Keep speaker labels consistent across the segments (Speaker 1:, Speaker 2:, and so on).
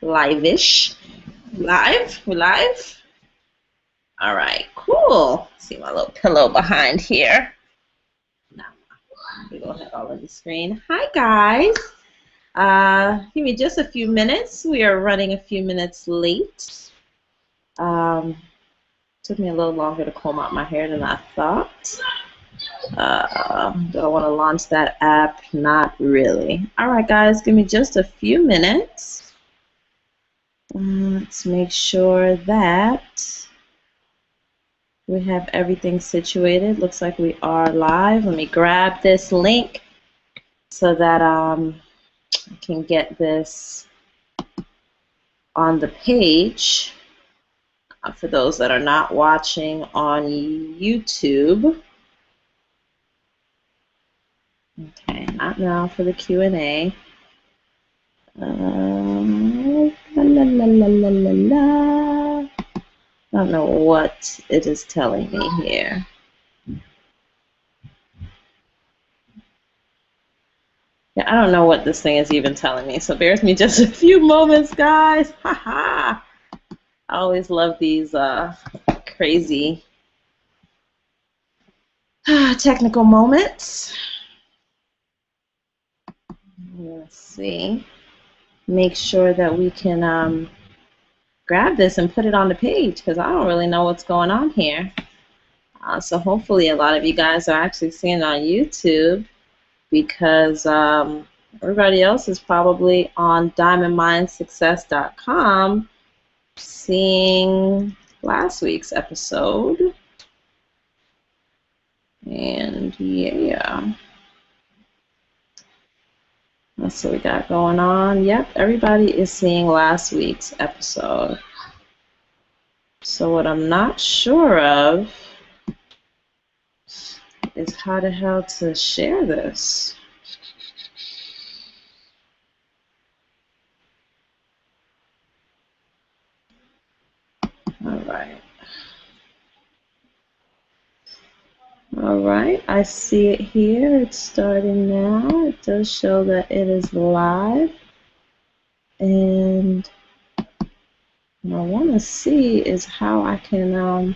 Speaker 1: live-ish. Live? We live? All right, cool. See my little pillow behind here. Now, we go ahead all on the screen. Hi, guys. Give me just a few minutes. We are running a few minutes late. Took me a little longer to comb out my hair than I thought. Do I want to launch that app? Not really. All right, guys, give me just a few minutes. Let's make sure that we have everything situated. Looks like we are live. Let me grab this link so that I can get this on the page for those that are not watching on YouTube. Okay, not now for the Q&A. La, la, la, la, la, la, la. I don't know what it is telling me here. Yeah, I don't know what this thing is even telling me, so bear with me just a few moments, guys. Haha. I always love these crazy technical moments. Let's see. Make sure that we can grab this and put it on the page because I don't really know what's going on here. So hopefully a lot of you guys are actually seeing it on YouTube because everybody else is probably on diamondmindsuccess.com seeing last week's episode. And yeah. That's what we got going on. Yep, everybody is seeing last week's episode. So what I'm not sure of is how the hell to share this. All right. All right, I see it here. It's starting now. It does show that it is live. And what I want to see is how I can,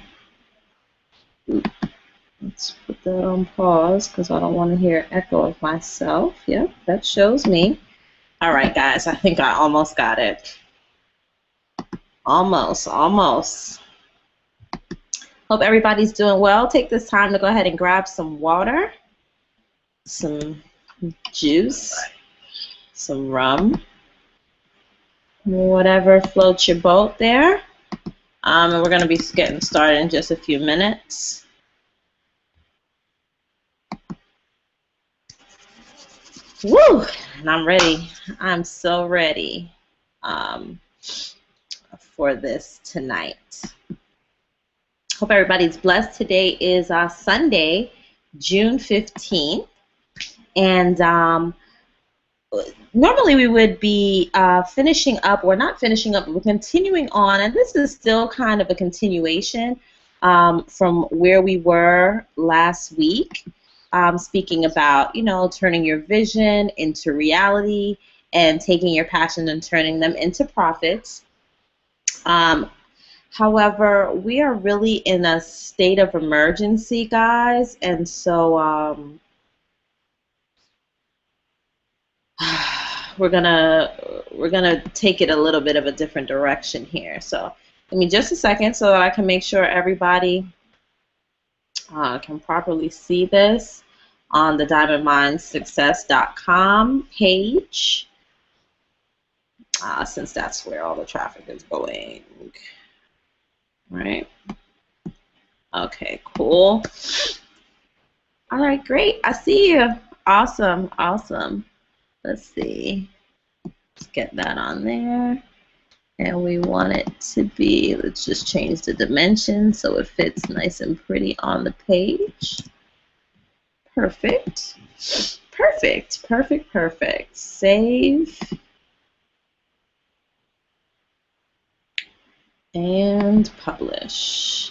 Speaker 1: let's put that on pause because I don't want to hear echo of myself. Yep, that shows me. All right, guys, I think I almost got it. Almost. Hope everybody's doing well. Take this time to go ahead and grab some water, some juice, some rum, whatever floats your boat there. And we're going to be getting started in just a few minutes. Woo! And I'm ready. I'm so ready for this tonight. Hope everybody's blessed. Today is Sunday, June 15th. And normally we would be finishing up, or not finishing up, but we're continuing on. And this is still kind of a continuation from where we were last week, speaking about, turning your vision into reality and taking your passion and turning them into profits. However, we are really in a state of emergency, guys, and so we're gonna take it a little bit of a different direction here. So give me just a second so that I can make sure everybody can properly see this on the diamondmindsuccess.com page, since that's where all the traffic is going. Right. Okay, cool. All right, great. I see you. Awesome. Let's see. Let's get that on there. And we want it to be, let's just change the dimension so it fits nice and pretty on the page. Perfect. Save. And publish.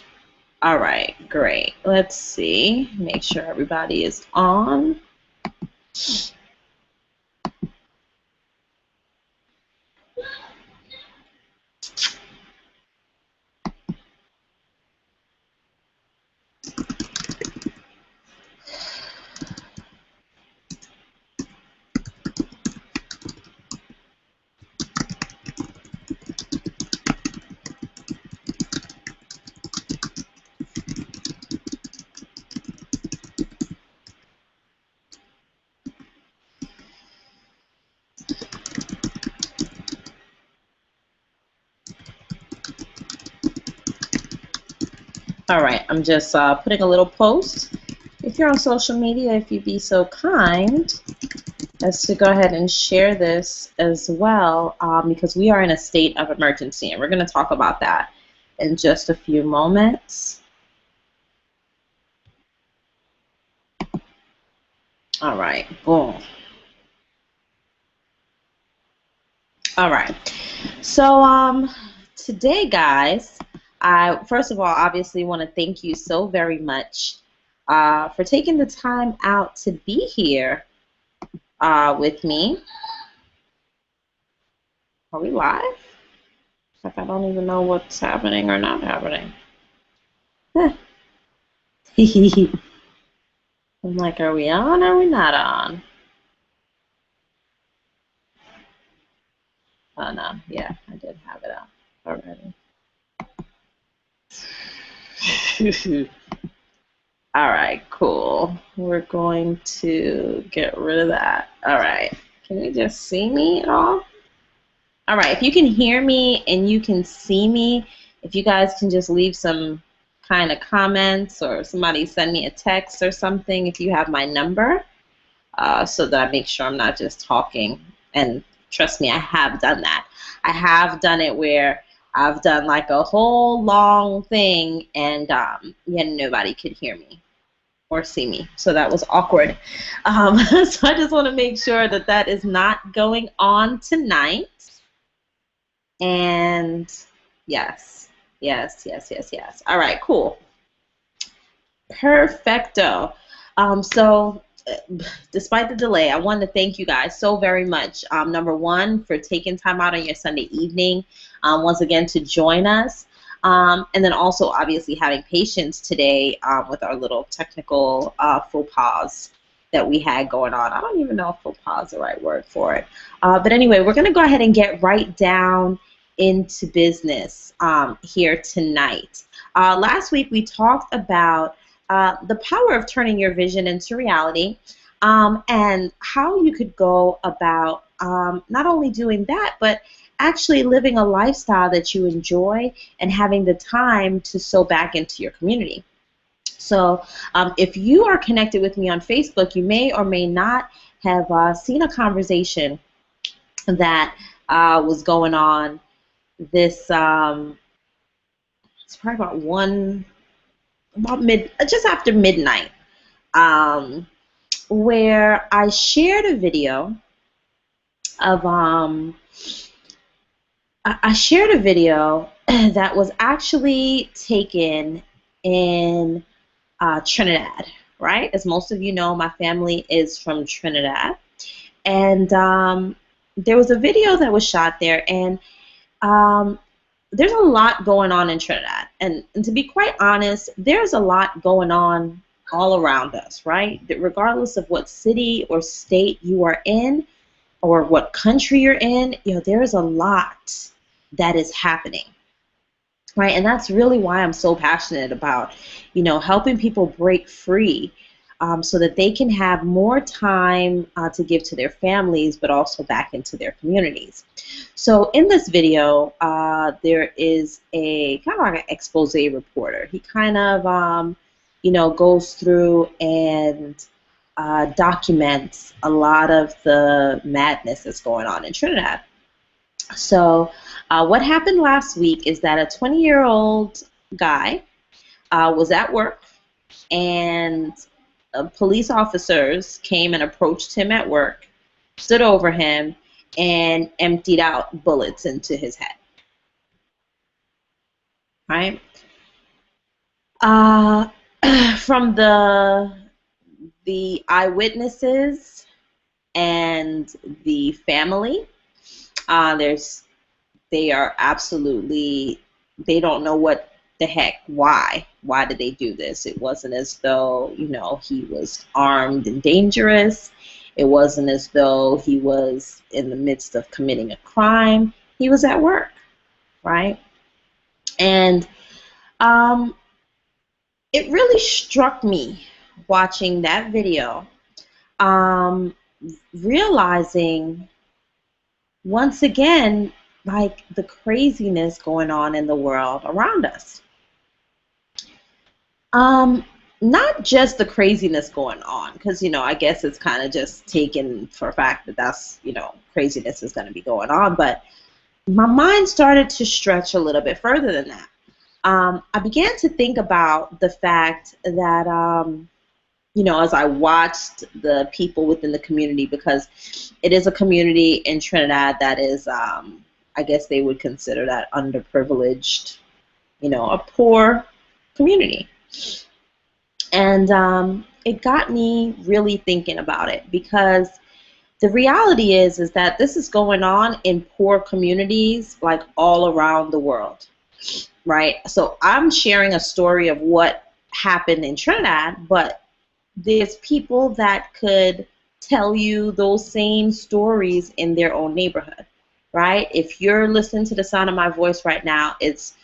Speaker 1: All right, great. Let's see. Make sure everybody is on. All right, I'm just putting a little post. If you're on social media, if you'd be so kind as to go ahead and share this as well, because we are in a state of emergency, and we're going to talk about that in just a few moments. All right, boom. All right, so today, guys, I first of all obviously want to thank you so very much for taking the time out to be here with me. Are we live? Like, I don't even know what's happening or not happening. I'm like, are we on or are we not on? Oh, no. Yeah, I did have it up already. All right, cool. We're going to get rid of that. All right. Can you just see me at all? All right. If you can hear me and you can see me, if you guys can just leave some kind of comments or somebody send me a text or something if you have my number, so that I make sure I'm not just talking. And trust me, I have done that. I have done it where I've done like a whole long thing and yeah, nobody could hear me or see me. So that was awkward. So I just want to make sure that that is not going on tonight. And yes, yes, yes, yes, yes. All right, cool. Perfecto. So despite the delay, I wanted to thank you guys so very much. Number one, for taking time out on your Sunday evening, once again, to join us. And then also, obviously, having patience today with our little technical faux pas that we had going on. I don't even know if faux pas is the right word for it. But anyway, we're going to go ahead and get right down into business here tonight. Last week, we talked about the power of turning your vision into reality, and how you could go about not only doing that, but actually living a lifestyle that you enjoy and having the time to sow back into your community. So if you are connected with me on Facebook, you may or may not have seen a conversation that was going on this, it's probably just after midnight, where I shared a video of that was actually taken in Trinidad, right? As most of you know, my family is from Trinidad, and there was a video that was shot there, and there's a lot going on in Trinidad, and to be quite honest, there's a lot going on all around us, right? That regardless of what city or state you are in, or what country you're in, there's a lot that is happening, right? And that's really why I'm so passionate about, helping people break free, so that they can have more time to give to their families, but also back into their communities. So in this video, there is a kind of like an expose reporter. He kind of, goes through and documents a lot of the madness that's going on in Trinidad. So what happened last week is that a 20-year-old guy was at work, and police officers came and approached him at work, stood over him, and emptied out bullets into his head. Right? From the eyewitnesses and the family, they are absolutely, they don't know what the heck, why did they do this? It wasn't as though, he was armed and dangerous. It wasn't as though he was in the midst of committing a crime. He was at work, right? And it really struck me watching that video, realizing once again, like, the craziness going on in the world around us. Um, Not just the craziness going on, because I guess it's kind of just taken for a fact that that's craziness is going to be going on, but my mind started to stretch a little bit further than that. I began to think about the fact that as I watched the people within the community, because it is a community in Trinidad that is, I guess they would consider that underprivileged, a poor community. And it got me really thinking about it, because the reality is that this is going on in poor communities like all around the world, right? So I'm sharing a story of what happened in Trinidad, but there's people that could tell you those same stories in their own neighborhood, right? If you're listening to the sound of my voice right now, it's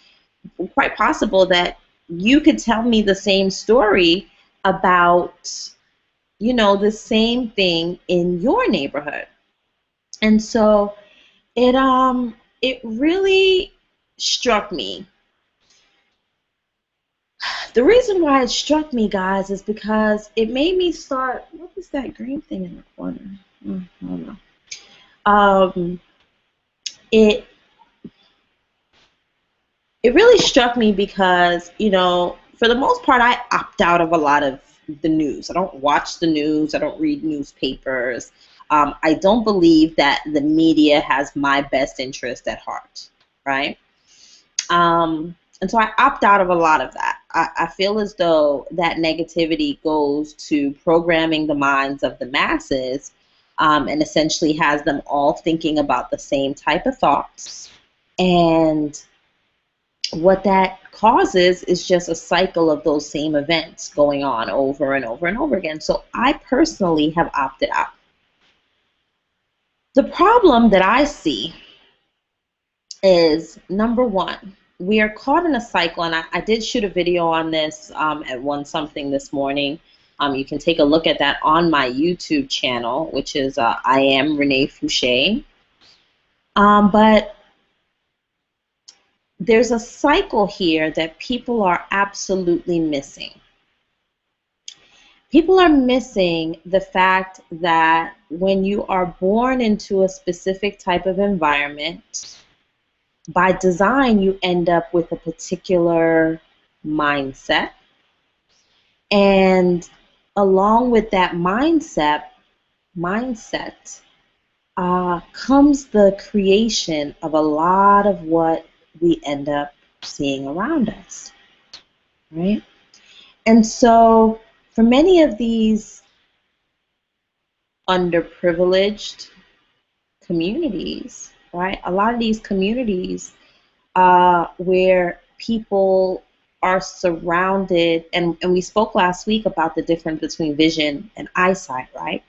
Speaker 1: quite possible that you could tell me the same story about, the same thing in your neighborhood. And so it really struck me. The reason why it struck me, guys, is because it made me start. What is that green thing in the corner? I don't know. Um, it it really struck me because, for the most part, I opt out of a lot of the news. I don't watch the news. I don't read newspapers. I don't believe that the media has my best interest at heart, right? And so I opt out of a lot of that. I feel as though that negativity goes to programming the minds of the masses, and essentially has them all thinking about the same type of thoughts. And what that causes is just a cycle of those same events going on over and over and over again. So I personally have opted out. The problem that I see is, number one, we are caught in a cycle, and I did shoot a video on this at one something this morning. You can take a look at that on my YouTube channel, which is I am Renee Fouché. But there's a cycle here that people are absolutely missing. People are missing the fact that when you are born into a specific type of environment, by design, you end up with a particular mindset. And along with that mindset comes the creation of a lot of what we end up seeing around us, right? And so for many of these underprivileged communities, right, a lot of these communities where people are surrounded, and we spoke last week about the difference between vision and eyesight, right?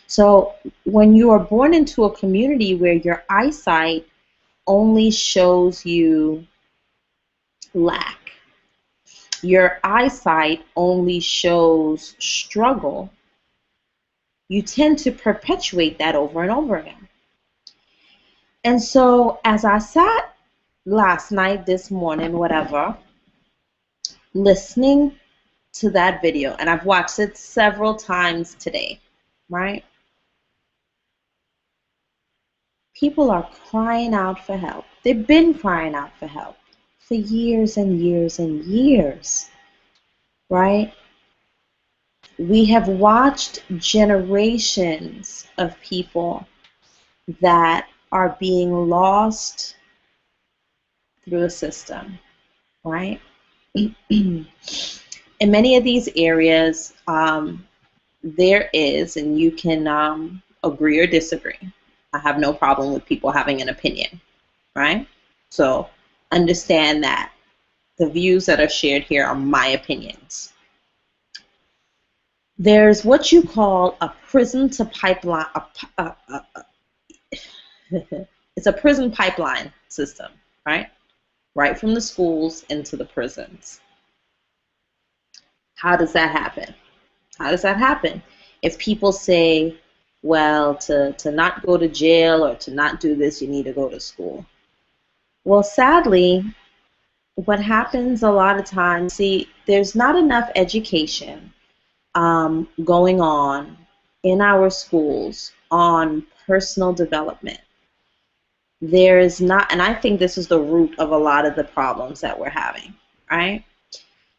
Speaker 1: So when you are born into a community where your eyesight only shows you lack, your eyesight only shows struggle, you tend to perpetuate that over and over again. And so as I sat last night, this morning, whatever, listening to that video, and I've watched it several times today, right? People are crying out for help. They've been crying out for help for years and years and years, right? We have watched generations of people that are being lost through the system, right? In many of these areas, there is, and you can agree or disagree. I have no problem with people having an opinion, right? So understand that the views that are shared here are my opinions. There's what you call a prison to pipeline. It's a prison pipeline system, right? Right from the schools into the prisons. How does that happen? How does that happen? If people say, well, to not go to jail or to not do this, you need to go to school. Well, sadly, what happens a lot of times, see, there's not enough education going on in our schools on personal development. There is not, and I think this is the root of a lot of the problems that we're having, right?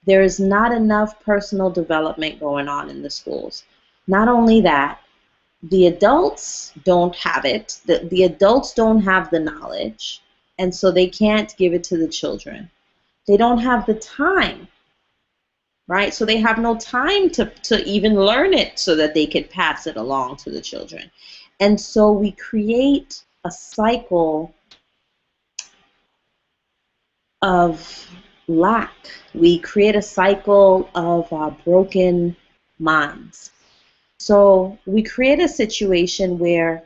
Speaker 1: There is not enough personal development going on in the schools. Not only that, the adults don't have it. The adults don't have the knowledge, and so they can't give it to the children. They don't have the time, right? So they have no time to even learn it so that they could pass it along to the children. And so we create a cycle of lack. We create a cycle of broken minds. So we create a situation where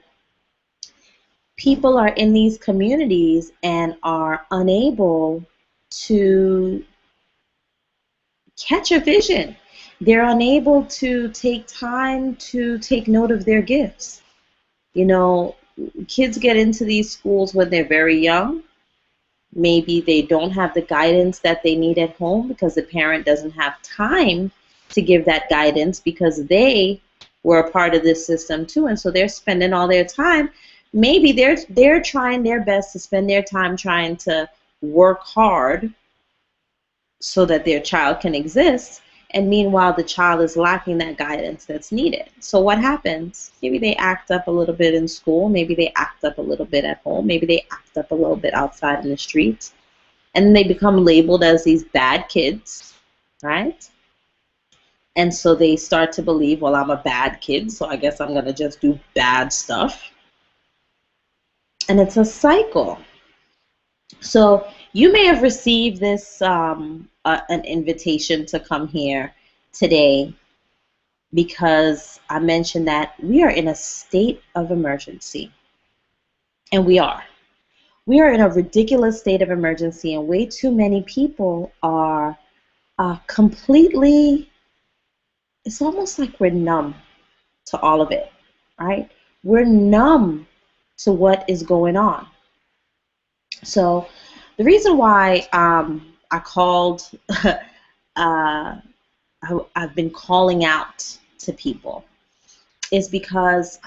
Speaker 1: people are in these communities and are unable to catch a vision. They're unable to take time to take note of their gifts. You know, kids get into these schools when they're very young. Maybe they don't have the guidance that they need at home because the parent doesn't have time to give that guidance because they were a part of this system too, and so they're spending all their time. Maybe they're trying their best to spend their time trying to work hard so that their child can exist, and meanwhile the child is lacking that guidance that's needed. So what happens? Maybe they act up a little bit in school, maybe they act up a little bit at home, maybe they act up a little bit outside in the streets, and then they become labeled as these bad kids, right? And so they start to believe, well, I'm a bad kid, so I guess I'm going to just do bad stuff. And it's a cycle. So you may have received this, an invitation to come here today because I mentioned that we are in a state of emergency. And we are. We are in a ridiculous state of emergency, and way too many people are completely, it's almost like we're numb to all of it, right? We're numb to what is going on. So the reason why I called, I've been calling out to people is because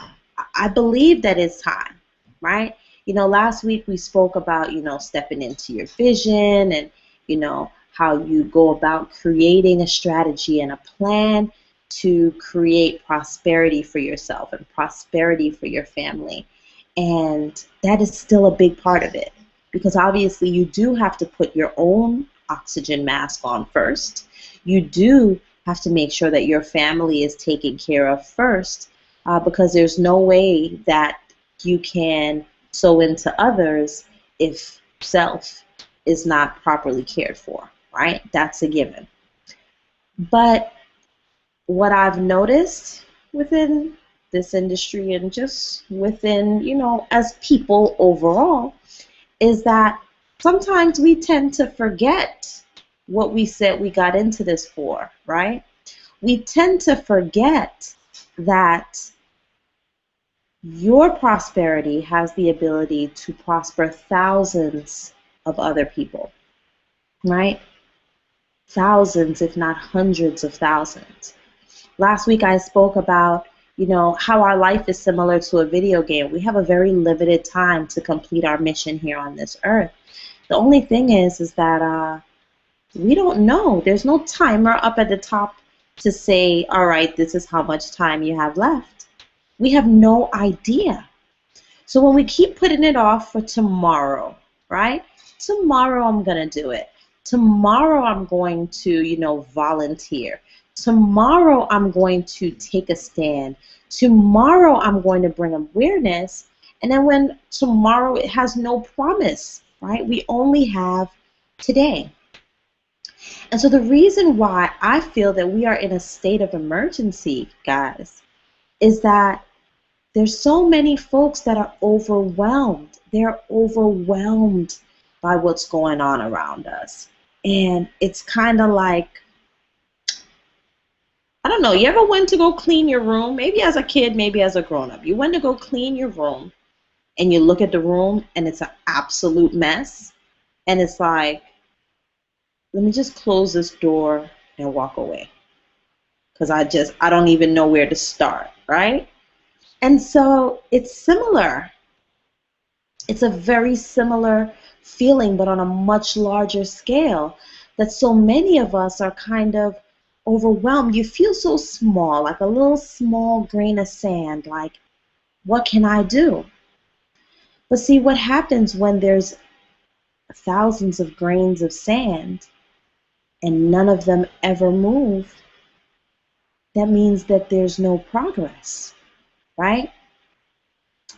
Speaker 1: I believe that it's time, right? You know, last week we spoke about, you know, stepping into your vision and, you know, how you go about creating a strategy and a plan to create prosperity for yourself and prosperity for your family. And that is still a big part of it because obviously you do have to put your own oxygen mask on first. You do have to make sure that your family is taken care of first because there's no way that you can sow into others if self is not properly cared for, right? That's a given. But what I've noticed within this industry and just within, you know, as people overall, is that sometimes we tend to forget what we said we got into this for, right? We tend to forget that your prosperity has the ability to prosper thousands of other people, right? Thousands, if not hundreds of thousands. Last week I spoke about, you know, how our life is similar to a video game. We have a very limited time to complete our mission here on this earth. The only thing is that we don't know. There's no timer up at the top to say, all right, this is how much time you have left. We have no idea. So when we keep putting it off for tomorrow, right? Tomorrow I'm going to do it. Tomorrow I'm going to, you know, volunteer. Tomorrow I'm going to take a stand. Tomorrow I'm going to bring awareness. And then when tomorrow, it has no promise, right? We only have today. And so the reason why I feel that we are in a state of emergency, guys, is that there's so many folks that are overwhelmed. They're overwhelmed by what's going on around us. And it's kind of like, I don't know, you ever went to go clean your room? Maybe as a kid, maybe as a grown-up. You went to go clean your room, and you look at the room, and it's an absolute mess. And it's like, let me just close this door and walk away because I don't even know where to start, right? And so it's similar. It's a very similar feeling, but on a much larger scale, that so many of us are kind of overwhelmed. You feel so small, like a little small grain of sand, like, what can I do? But see, what happens when there's thousands of grains of sand and none of them ever move? That means that there's no progress, right?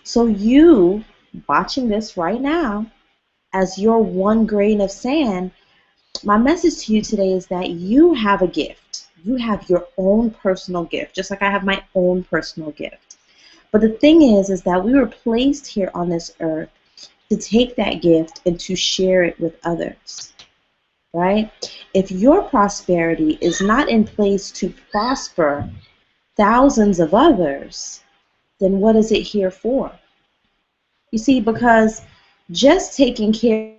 Speaker 1: So you, watching this right now, as your one grain of sand, my message to you today is that you have a gift. You have your own personal gift, just like I have my own personal gift. But the thing is that we were placed here on this earth to take that gift and to share it with others, right? If your prosperity is not in place to prosper thousands of others, then what is it here for? You see, because just taking care.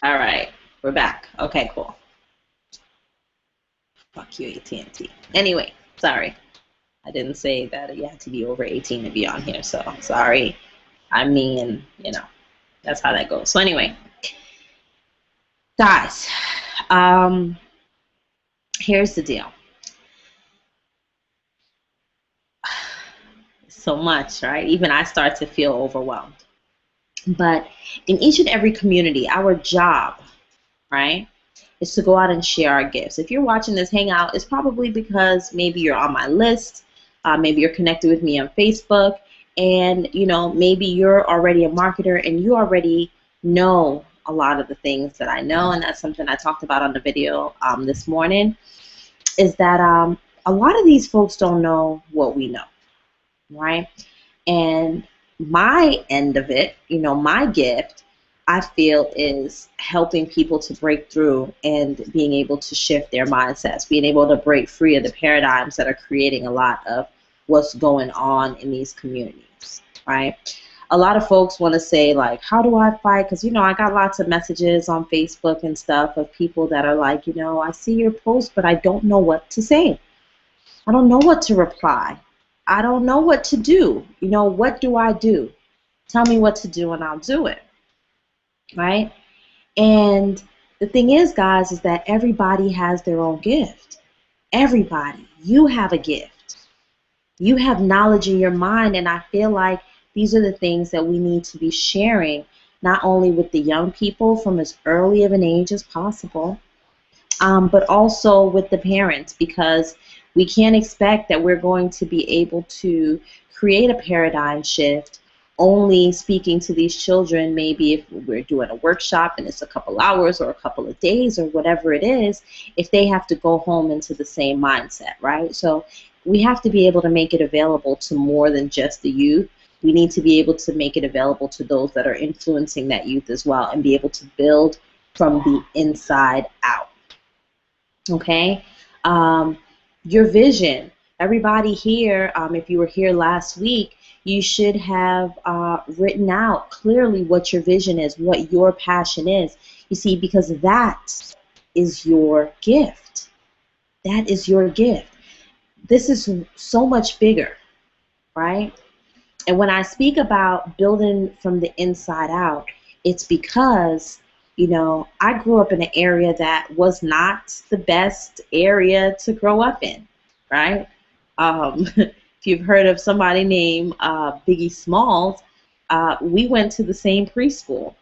Speaker 1: All right, we're back. Okay, cool. Fuck you, AT&T. Anyway, sorry. I didn't say that you had to be over 18 to be on here, so sorry. I mean, that's how that goes. So anyway, guys, here's the deal. So much, right? Even I start to feel overwhelmed. But in each and every community, our job, right, is to go out and share our gifts. If you're watching this Hangout, it's probably because maybe you're on my list, maybe you're connected with me on Facebook, and maybe you're already a marketer and you already know a lot of the things that I know, and that's something I talked about on the video this morning, is that a lot of these folks don't know what we know, right? And my end of it, my gift, I feel, is helping people to break through and being able to shift their mindsets, being able to break free of the paradigms that are creating a lot of what's going on in these communities, right? A lot of folks want to say, like, how do I fight? Because, I got lots of messages on Facebook and stuff of people that are like, I see your post, but I don't know what to say. I don't know what to reply. I don't know what to do. What do I do? Tell me what to do and I'll do it, right? And the thing is, guys, is that everybody has their own gift. Everybody. You have a gift. You have knowledge in your mind, and I feel like these are the things that we need to be sharing, not only with the young people from as early of an age as possible, but also with the parents, because we can't expect that we're going to be able to create a paradigm shift only speaking to these children, maybe if we're doing a workshop and it's a couple hours or a couple of days or whatever it is, if they have to go home into the same mindset, right? So we have to be able to make it available to more than just the youth. We need to be able to make it available to those that are influencing that youth as well, and be able to build from the inside out. Okay? Your vision. Everybody here, if you were here last week, you should have written out clearly what your vision is, what your passion is. You see, because that is your gift. That is your gift. This is so much bigger, right? And when I speak about building from the inside out, it's because, I grew up in an area that was not the best area to grow up in, right? If you've heard of somebody named Biggie Smalls, we went to the same preschool,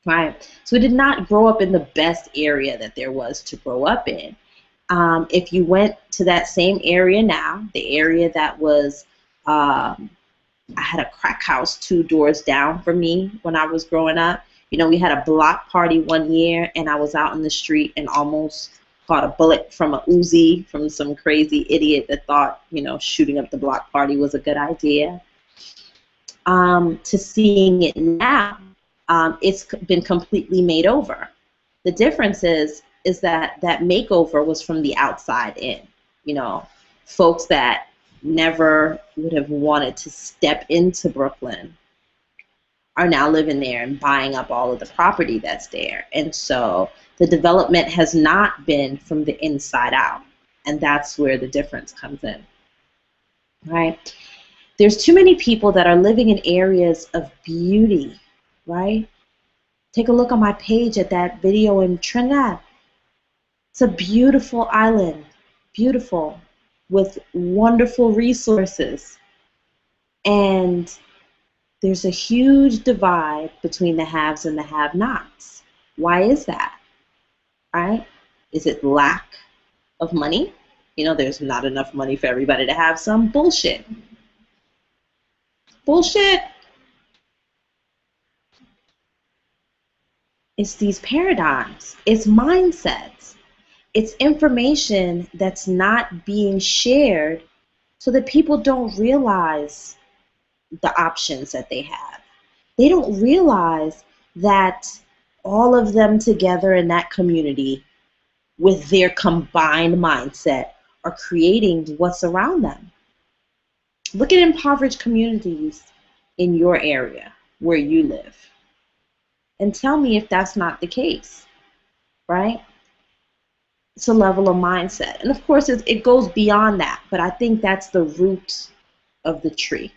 Speaker 1: right? So we did not grow up in the best area that there was to grow up in. If you went to that same area now, the area that was, I had a crack house 2 doors down from me when I was growing up. We had a block party one year, and I was out in the street and almost caught a bullet from a Uzi from some crazy idiot that thought, shooting up the block party was a good idea. To seeing it now, it's been completely made over. The difference is that that makeover was from the outside in. Folks that never would have wanted to step into Brooklyn are now living there and buying up all of the property that's there. And so the development has not been from the inside out. And that's where the difference comes in, right? There's too many people that are living in areas of beauty, right? Take a look on my page at that video in Trinidad. It's a beautiful island, beautiful, with wonderful resources. And there's a huge divide between the haves and the have-nots. Why is that? Right? Is it lack of money? There's not enough money for everybody to have some. Bullshit. Bullshit. It's these paradigms. It's mindsets. It's information that's not being shared so that people don't realize the options that they have. They don't realize that all of them together in that community with their combined mindset are creating what's around them. Look at impoverished communities in your area where you live and tell me if that's not the case, right? It's a level of mindset. And of course, it goes beyond that, but I think that's the root of the tree.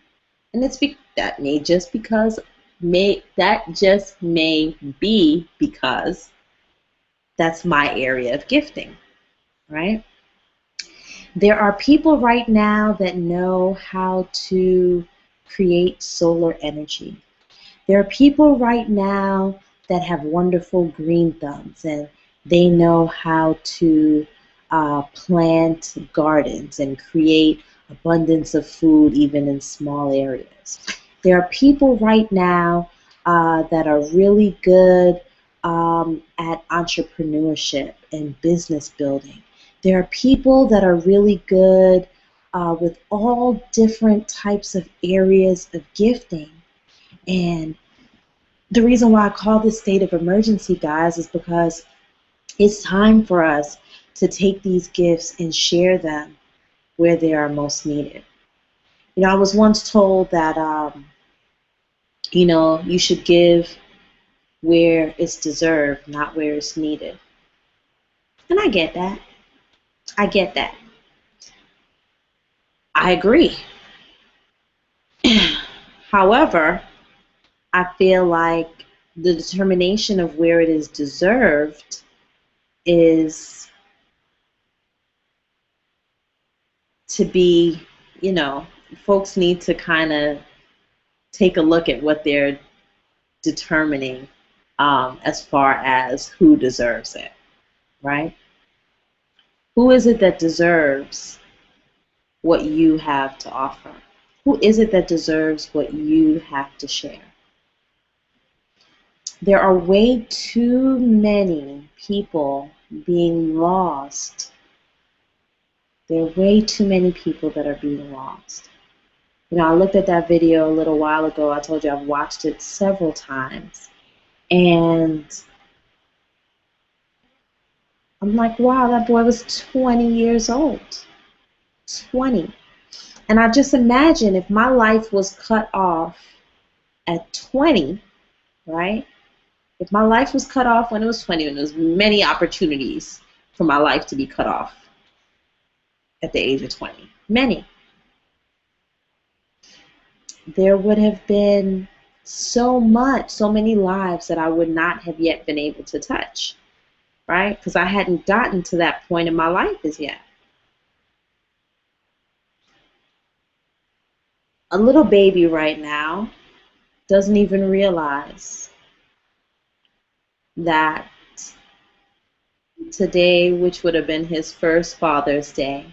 Speaker 1: And that just may be because that's my area of gifting, right? There are people right now that know how to create solar energy. There are people right now that have wonderful green thumbs, and they know how to plant gardens and create abundance of food even in small areas. There are people right now that are really good at entrepreneurship and business building. There are people that are really good with all different types of areas of gifting. And the reason why I call this state of emergency, guys, is because it's time for us to take these gifts and share them where they are most needed. I was once told that, you should give where it's deserved, not where it's needed. And I get that. I get that. I agree. However, I feel like the determination of where it is deserved is to be, folks need to kind of take a look at what they're determining as far as who deserves it, right? Who is it that deserves what you have to offer? Who is it that deserves what you have to share? There are way too many people being lost. There are way too many people that are being lost. I looked at that video a little while ago. I told you I've watched it several times. And I'm like, wow, that boy was 20 years old. 20. And I just imagine if my life was cut off at 20, right? If my life was cut off when it was 20, and there was many opportunities for my life to be cut off at the age of 20, many, there would have been so many lives that I would not have yet been able to touch, right? Because I hadn't gotten to that point in my life as yet. A little baby right now doesn't even realize that today, which would have been his first Father's Day,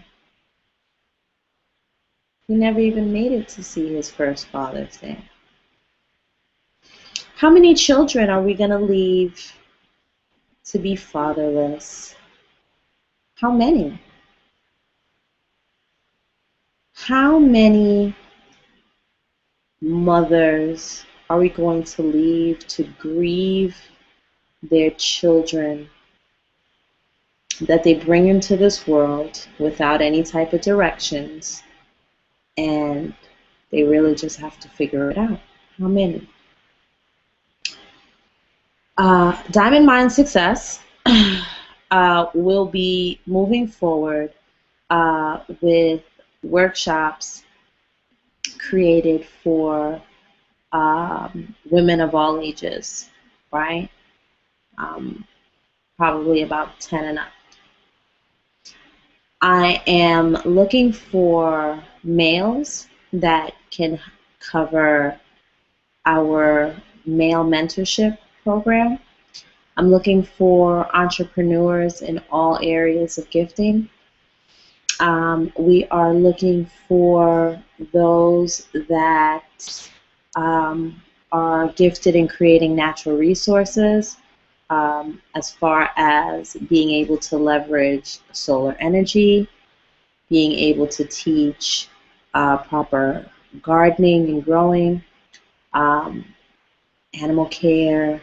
Speaker 1: he never even made it to see his first Father's Day. How many children are we going to leave to be fatherless? How many? How many mothers are we going to leave to grieve their children that they bring into this world without any type of directions, and they really just have to figure it out? How many? Diamond Mind Success will be moving forward with workshops created for women of all ages, right? Probably about 10 and up. I am looking for males that can cover our male mentorship program. I'm looking for entrepreneurs in all areas of gifting. We are looking for those that are gifted in creating natural resources, as far as being able to leverage solar energy, being able to teach proper gardening and growing, animal care,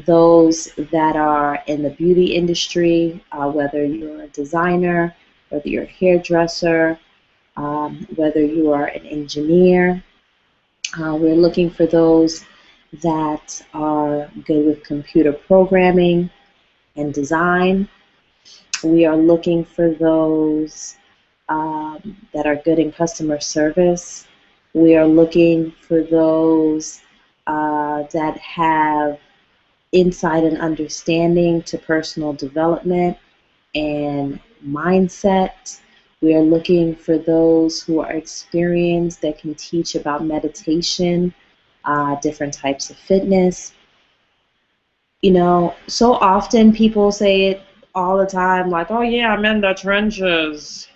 Speaker 1: those that are in the beauty industry, whether you're a designer, whether you're a hairdresser, whether you are an engineer. We're looking for those that are good with computer programming and design. We are looking for those that are good in customer service. We are looking for those that have insight and understanding to personal development and mindset. We are looking for those who are experienced that can teach about meditation, different types of fitness. You know, so often people say it all the time, like, oh yeah, I'm in the trenches.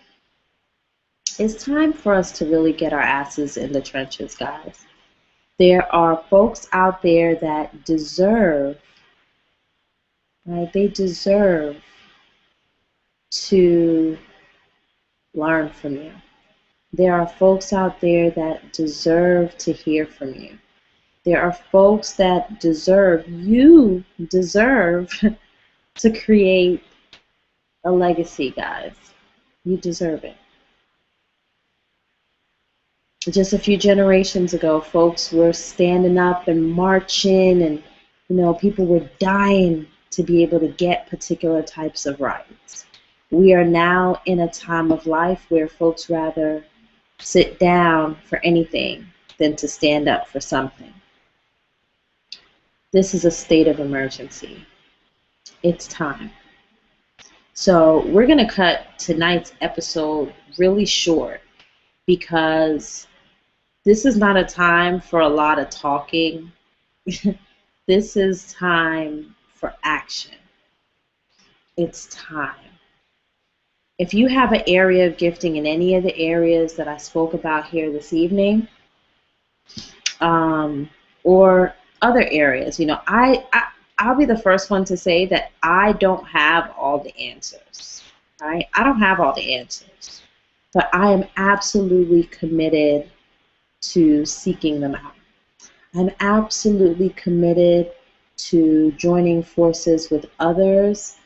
Speaker 1: It's time for us to really get our asses in the trenches, guys. There are folks out there that deserve, right? They deserve to learn from you. There are folks out there that deserve to hear from you. There are folks that you deserve to create a legacy, guys. You deserve it. Just a few generations ago, folks were standing up and marching, and people were dying to be able to get particular types of rights. We are now in a time of life where folks rather sit down for anything than to stand up for something. This is a state of emergency. It's time. So we're going to cut tonight's episode really short because this is not a time for a lot of talking. This is time for action. It's time. If you have an area of gifting in any of the areas that I spoke about here this evening, or other areas, I'll be the first one to say that I don't have all the answers, right? I don't have all the answers, but I am absolutely committed to seeking them out. I'm absolutely committed to joining forces with others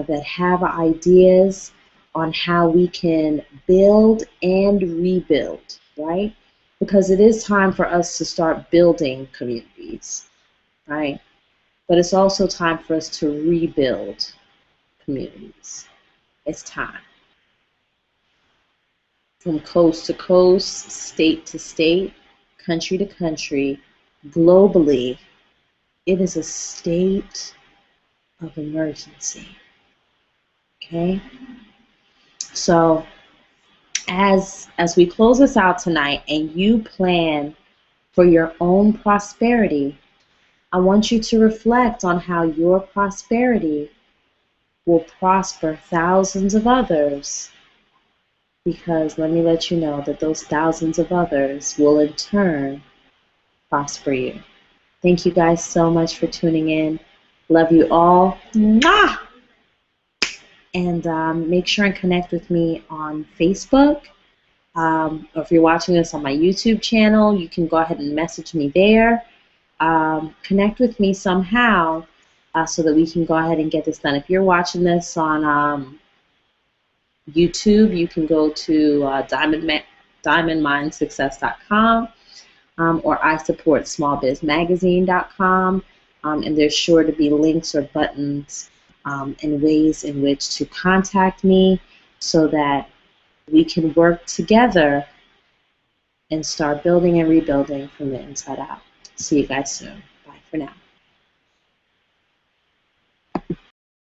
Speaker 1: that have ideas on how we can build and rebuild, right? Because it is time for us to start building communities, right? But it's also time for us to rebuild communities. It's time. From coast to coast, state to state, country to country, globally, it is a state of emergency. Okay? So as we close this out tonight and you plan for your own prosperity, I want you to reflect on how your prosperity will prosper thousands of others, because let me let you know that those thousands of others will in turn prosper you. Thank you guys so much for tuning in. Love you all. Mwah! And make sure and connect with me on Facebook. Or if you're watching this on my YouTube channel, you can go ahead and message me there. Connect with me somehow so that we can go ahead and get this done. If you're watching this on YouTube, you can go to diamondmindsuccess.com or isupportsmallbizmagazine.com, and there's sure to be links or buttons and ways in which to contact me so that we can work together and start building and rebuilding from the inside out. See you guys soon. Bye for now.